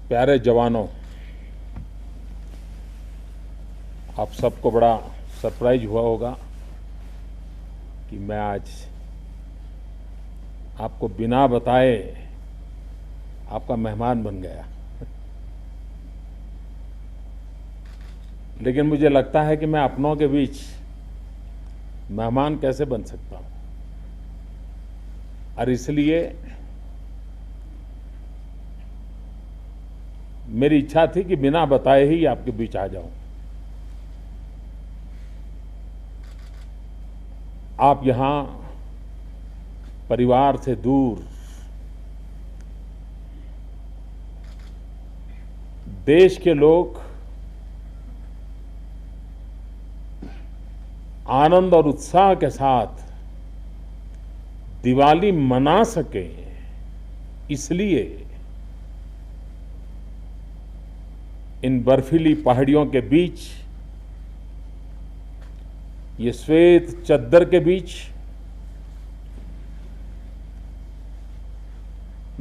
प्यारे जवानों, आप सबको बड़ा सरप्राइज हुआ होगा कि मैं आज आपको बिना बताए आपका मेहमान बन गया। लेकिन मुझे लगता है कि मैं अपनों के बीच मेहमान कैसे बन सकता हूं, और इसलिए मेरी इच्छा थी कि बिना बताए ही आपके बीच आ जाऊं। आप यहां परिवार से दूर देश के लोग आनंद और उत्साह के साथ दिवाली मना सके, इसलिए इन बर्फीली पहाड़ियों के बीच, ये श्वेत चद्दर के बीच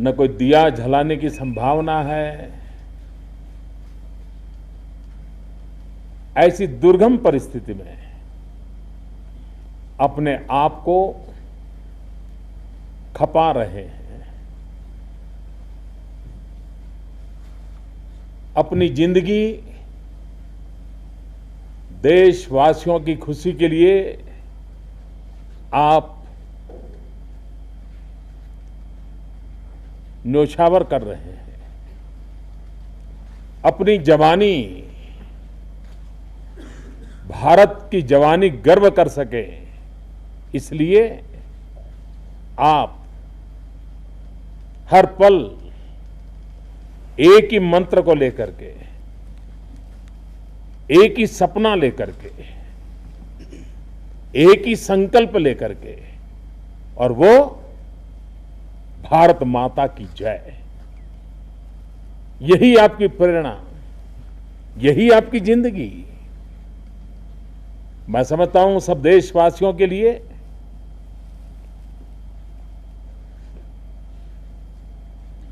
न कोई दिया जलाने की संभावना है, ऐसी दुर्गम परिस्थिति में अपने आप को खपा रहे हैं। अपनी जिंदगी देशवासियों की खुशी के लिए आप न्योछावर कर रहे हैं। अपनी जवानी, भारत की जवानी गर्व कर सके, इसलिए आप हर पल एक ही मंत्र को लेकर के, एक ही सपना लेकर के, एक ही संकल्प लेकर के, और वो भारत माता की जय। यही आपकी प्रेरणा, यही आपकी जिंदगी। मैं समझता हूं सब देशवासियों के लिए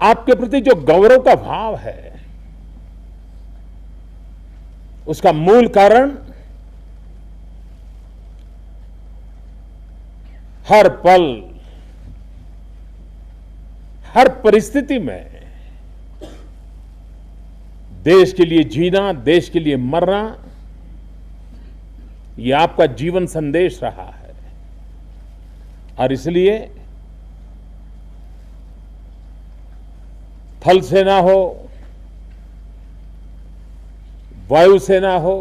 आपके प्रति जो गौरव का भाव है, उसका मूल कारण हर पल, हर परिस्थिति में देश के लिए जीना, देश के लिए मरना, यह आपका जीवन संदेश रहा है। और इसलिए थल सेना हो, वायुसेना हो,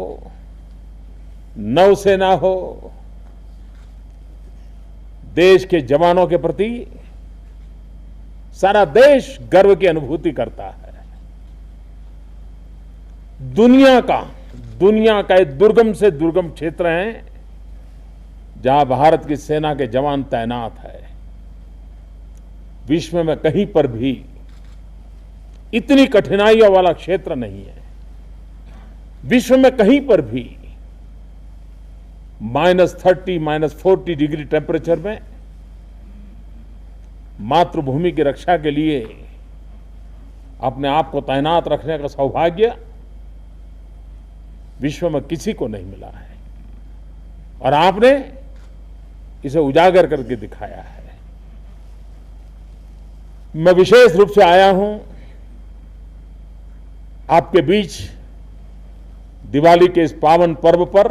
नौसेना हो, देश के जवानों के प्रति सारा देश गर्व की अनुभूति करता है। दुनिया का एक दुर्गम से दुर्गम क्षेत्र है जहां भारत की सेना के जवान तैनात है। विश्व में कहीं पर भी इतनी कठिनाइयों वाला क्षेत्र नहीं है। विश्व में कहीं पर भी -30, -40 डिग्री टेम्परेचर में मातृभूमि की रक्षा के लिए अपने आप को तैनात रखने का सौभाग्य विश्व में किसी को नहीं मिला है, और आपने इसे उजागर करके दिखाया है। मैं विशेष रूप से आया हूं आपके बीच दिवाली के इस पावन पर्व पर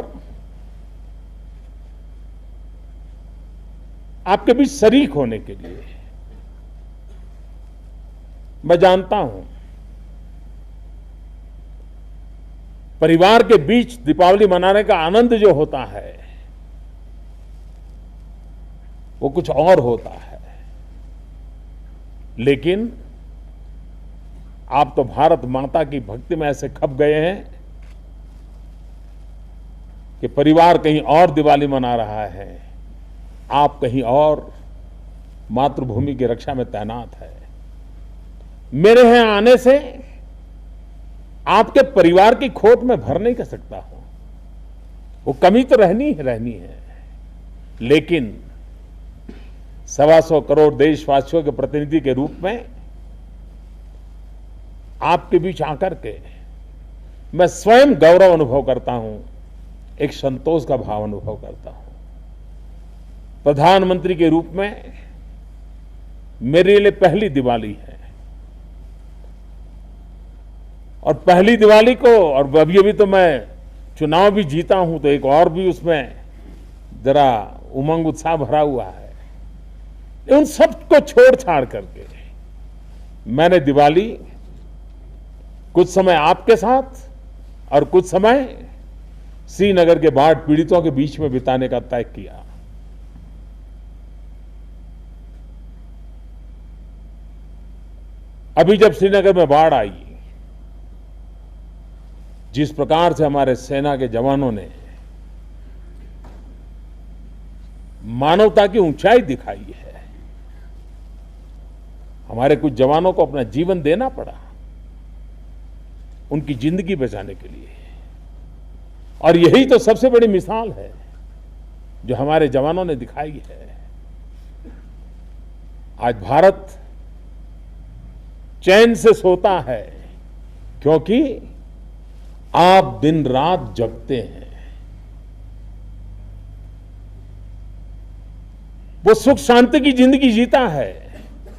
आपके बीच शरीक होने के लिए। मैं जानता हूं परिवार के बीच दीपावली मनाने का आनंद जो होता है वो कुछ और होता है, लेकिन आप तो भारत माता की भक्ति में ऐसे खप गए हैं कि परिवार कहीं और दिवाली मना रहा है, आप कहीं और मातृभूमि की रक्षा में तैनात है। मेरे यहां आने से आपके परिवार की खोट में भर नहीं कर सकता हूं, वो कमी तो रहनी है, लेकिन 125 करोड़ देशवासियों के प्रतिनिधि के रूप में आपके बीच आकर के मैं स्वयं गौरव अनुभव करता हूं, एक संतोष का भाव अनुभव करता हूं। प्रधानमंत्री के रूप में मेरे लिए पहली दिवाली है, और पहली दिवाली को, और अभी अभी तो मैं चुनाव भी जीता हूं, तो एक और भी उसमें जरा उमंग उत्साह भरा हुआ है। उन सबको छोड़ छाड़ करके मैंने दिवाली कुछ समय आपके साथ और कुछ समय श्रीनगर के बाढ़ पीड़ितों के बीच में बिताने का तय किया। अभी जब श्रीनगर में बाढ़ आई, जिस प्रकार से हमारे सेना के जवानों ने मानवता की ऊंचाई दिखाई है, हमारे कुछ जवानों को अपना जीवन देना पड़ा उनकी जिंदगी बचाने के लिए, और यही तो सबसे बड़ी मिसाल है जो हमारे जवानों ने दिखाई है। आज भारत चैन से सोता है क्योंकि आप दिन रात जगते हैं। वो सुख शांति की जिंदगी जीता है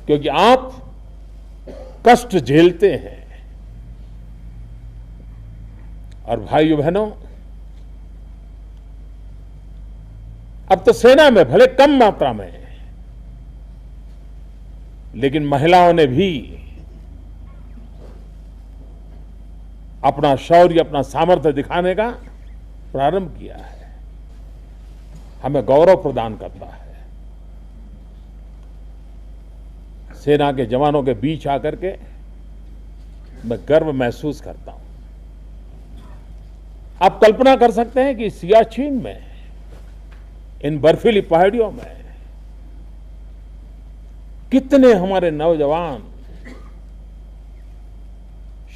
क्योंकि आप कष्ट झेलते हैं। और भाइयों बहनों, अब तो सेना में भले कम मात्रा में, लेकिन महिलाओं ने भी अपना शौर्य, अपना सामर्थ्य दिखाने का प्रारंभ किया है। हमें गौरव प्रदान करता है। सेना के जवानों के बीच आकर के मैं गर्व महसूस करता हूं। आप कल्पना कर सकते हैं कि सियाचिन में, इन बर्फीली पहाड़ियों में कितने हमारे नौजवान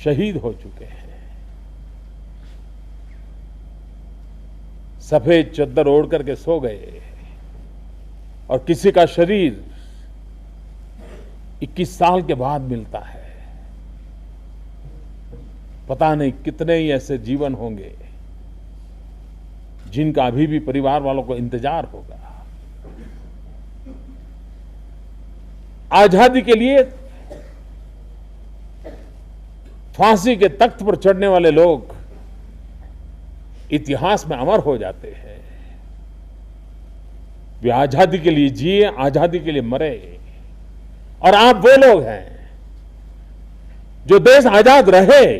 शहीद हो चुके हैं। सफेद चद्दर ओढ़ करके सो गए और किसी का शरीर 21 साल के बाद मिलता है। पता नहीं कितने ही ऐसे जीवन होंगे जिनका अभी भी परिवार वालों को इंतजार होगा। आजादी के लिए फांसी के तख्त पर चढ़ने वाले लोग इतिहास में अमर हो जाते हैं। वे आजादी के लिए जिए, आजादी के लिए मरे, और आप वो लोग हैं जो देश आजाद रहे,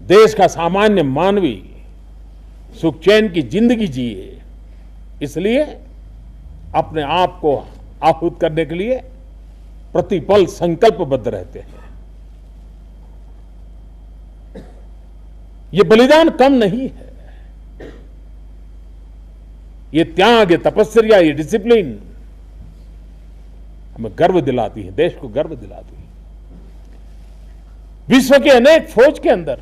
देश का सामान्य मानवी सुख चैन की जिंदगी जिए, इसलिए अपने आप को आहूत करने के लिए प्रतिपल संकल्पबद्ध रहते हैं। ये बलिदान कम नहीं है। ये त्याग, ये तपस्या, ये डिसिप्लिन हमें गर्व दिलाती है, देश को गर्व दिलाती है। विश्व के अनेक फौज के अंदर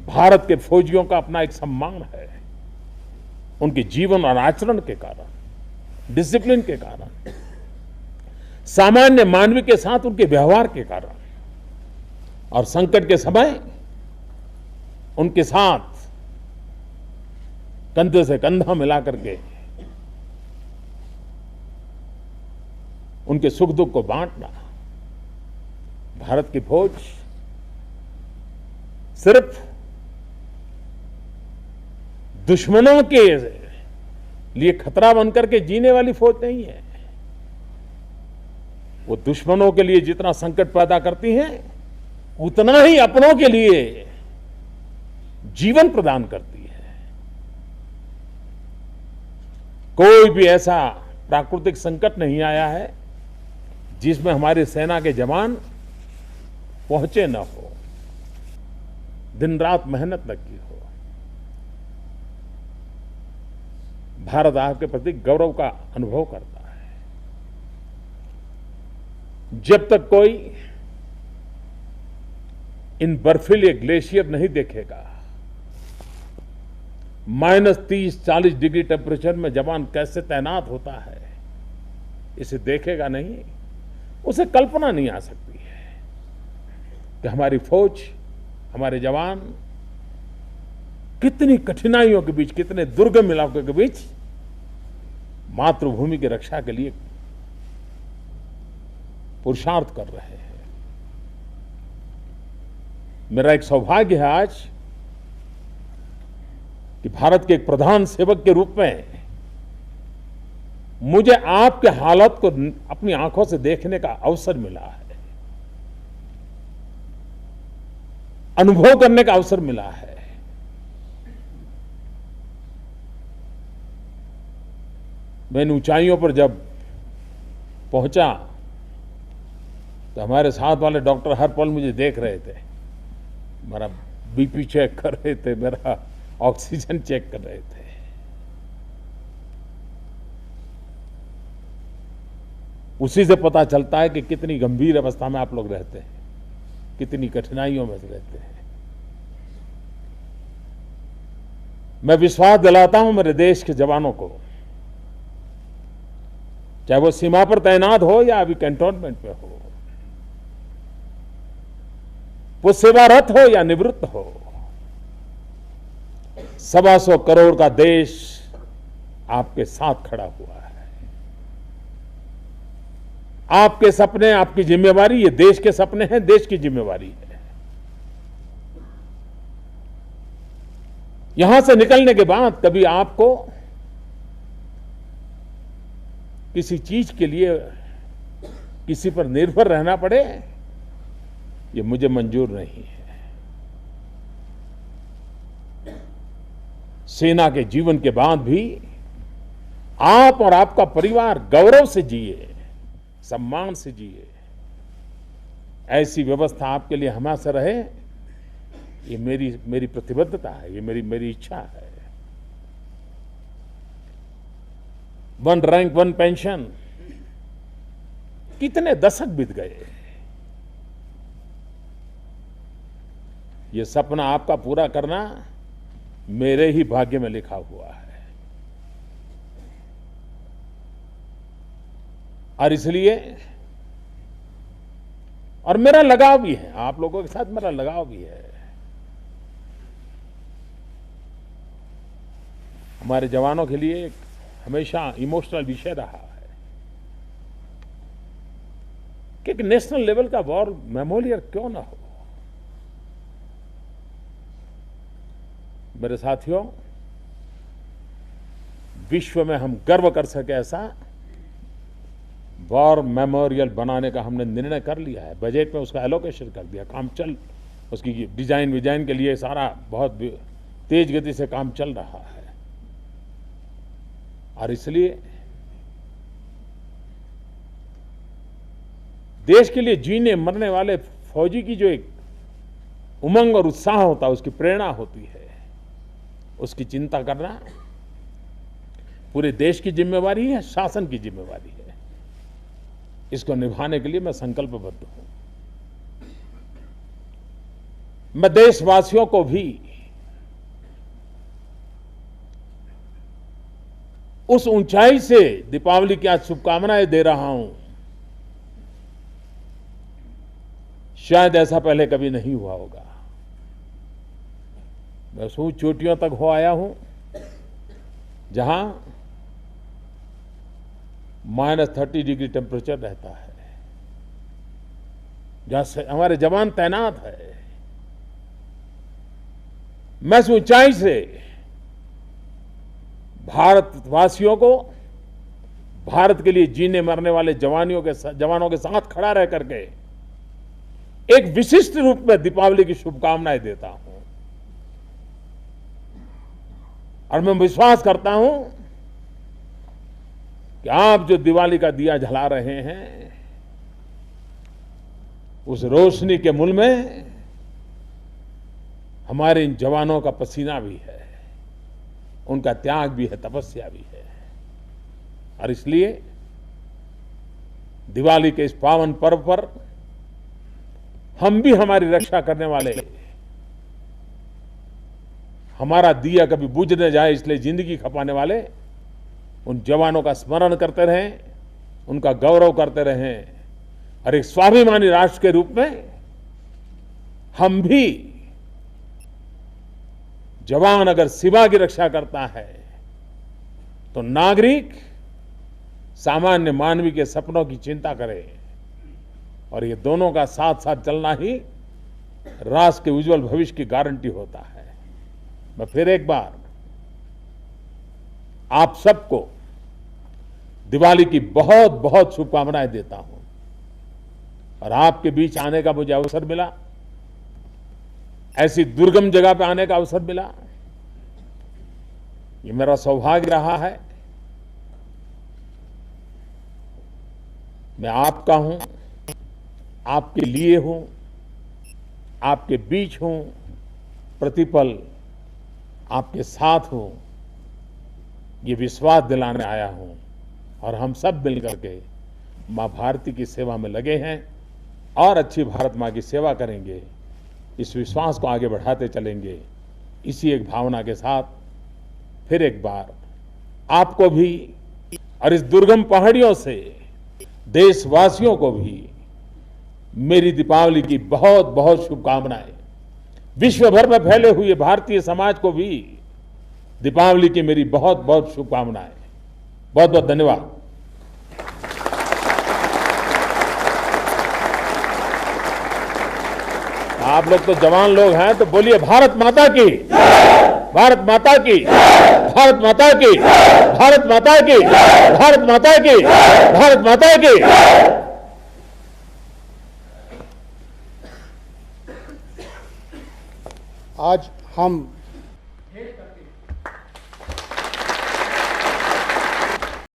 भारत के फौजियों का अपना एक सम्मान है, उनके जीवन और आचरण के कारण, डिसिप्लिन के कारण, सामान्य मानवी के साथ उनके व्यवहार के कारण, और संकट के समय उनके साथ कंधे से कंधा मिलाकर के उनके सुख दुख को बांटना। भारत की फौज सिर्फ दुश्मनों के लिए खतरा बनकर के जीने वाली फौज नहीं है। वो दुश्मनों के लिए जितना संकट पैदा करती है, उतना ही अपनों के लिए जीवन प्रदान करती है। कोई भी ऐसा प्राकृतिक संकट नहीं आया है जिसमें हमारी सेना के जवान पहुंचे न हो, दिन रात मेहनत न की हो। भारत आपके प्रति गौरव का अनुभव करता है। जब तक कोई इन बर्फीले ग्लेशियर नहीं देखेगा, -30-40 डिग्री टेम्परेचर में जवान कैसे तैनात होता है, इसे देखेगा नहीं, उसे कल्पना नहीं आ सकती है। कि हमारी फौज, हमारे जवान कितनी कठिनाइयों के बीच, कितने दुर्गम इलाकों के बीच मातृभूमि की रक्षा के लिए पुरुषार्थ कर रहे हैं। मेरा एक सौभाग्य है आज कि भारत के एक प्रधान सेवक के रूप में मुझे आपके हालात को अपनी आंखों से देखने का अवसर मिला है, अनुभव करने का अवसर मिला है। मैं इन ऊंचाइयों पर जब पहुंचा तो हमारे साथ वाले डॉक्टर हर पल मुझे देख रहे थे, मेरा बीपी चेक कर रहे थे, मेरा ऑक्सीजन चेक कर रहे थे। उसी से पता चलता है कि कितनी गंभीर अवस्था में आप लोग रहते हैं, कितनी कठिनाइयों में रहते हैं। मैं विश्वास दिलाता हूं मेरे देश के जवानों को, चाहे वो सीमा पर तैनात हो या अभी कैंटोनमेंट पे हो, वो सेवारत हो या निवृत्त हो, 125 करोड़ का देश आपके साथ खड़ा हुआ है। आपके सपने, आपकी जिम्मेवारी, ये देश के सपने हैं, देश की जिम्मेवारी है। यहां से निकलने के बाद कभी आपको किसी चीज के लिए किसी पर निर्भर रहना पड़े, ये मुझे मंजूर नहीं है। सेना के जीवन के बाद भी आप और आपका परिवार गौरव से जिए, सम्मान से जिए, ऐसी व्यवस्था आपके लिए हमेशा रहे, ये मेरी प्रतिबद्धता है, ये मेरी इच्छा है। 1 रैंक 1 पेंशन, कितने दशक बीत गए। ये सपना आपका पूरा करना मेरे ही भाग्य में लिखा हुआ है, और इसलिए, और मेरा लगाव भी है, आप लोगों के साथ मेरा लगाव भी है। हमारे जवानों के लिए एक हमेशा इमोशनल विषय रहा है कि एक नेशनल लेवल का वॉर मेमोरियल क्यों ना हो। मेरे साथियों, विश्व में हम गर्व कर सके ऐसा वॉर मेमोरियल बनाने का हमने निर्णय कर लिया है। बजट में उसका एलोकेशन कर दिया, काम चल, उसकी डिजाइन के लिए सारा बहुत तेज गति से काम चल रहा है। और इसलिए देश के लिए जीने मरने वाले फौजी की जो एक उमंग और उत्साह होता है, उसकी प्रेरणा होती है, उसकी चिंता करना पूरे देश की जिम्मेवारी है, शासन की जिम्मेवारी है। इसको निभाने के लिए मैं संकल्पबद्ध हूं। मैं देशवासियों को भी उस ऊंचाई से दीपावली की आज शुभकामनाएं दे रहा हूं। शायद ऐसा पहले कभी नहीं हुआ होगा। मैं ऊंच चोटियों तक हो आया हूं जहां -30 डिग्री टेम्परेचर रहता है, जहां हमारे जवान तैनात है। मैं इस ऊंचाई से भारतवासियों को, भारत के लिए जीने मरने वाले जवानों के साथ खड़ा रह करके एक विशिष्ट रूप में दीपावली की शुभकामनाएं देता हूं। और मैं विश्वास करता हूं कि आप जो दिवाली का दिया जला रहे हैं, उस रोशनी के मूल में हमारे इन जवानों का पसीना भी है, उनका त्याग भी है, तपस्या भी है। और इसलिए दिवाली के इस पावन पर्व पर हम भी हमारी रक्षा करने वाले, हमारा दिया कभी बुझ न जाए इसलिए जिंदगी खपाने वाले उन जवानों का स्मरण करते रहें, उनका गौरव करते रहें, और एक स्वाभिमानी राष्ट्र के रूप में हम भी, जवान अगर सीमा की रक्षा करता है तो नागरिक सामान्य मानवी के सपनों की चिंता करे, और ये दोनों का साथ साथ चलना ही राष्ट्र के उज्जवल भविष्य की गारंटी होता है। मैं फिर एक बार आप सबको दिवाली की बहुत बहुत शुभकामनाएं देता हूं, और आपके बीच आने का मुझे अवसर मिला, ऐसी दुर्गम जगह पर आने का अवसर मिला, ये मेरा सौभाग्य रहा है। मैं आपका हूं, आपके लिए हूं, आपके बीच हूं, प्रतिपल आपके साथ हूं, ये विश्वास दिलाने आया हूं, और हम सब मिलकर के मां भारती की सेवा में लगे हैं और अच्छी भारत मां की सेवा करेंगे। इस विश्वास को आगे बढ़ाते चलेंगे। इसी एक भावना के साथ फिर एक बार आपको भी और इस दुर्गम पहाड़ियों से देशवासियों को भी मेरी दीपावली की बहुत बहुत शुभकामनाएं। विश्व भर में फैले हुए भारतीय समाज को भी दीपावली की मेरी बहुत बहुत शुभकामनाएं। बहुत बहुत धन्यवाद। आप लोग तो जवान लोग हैं, तो बोलिए भारत माता की, भारत माता की, भारत माता की, भारत माता की, भारत माता की, भारत माता की। आज हम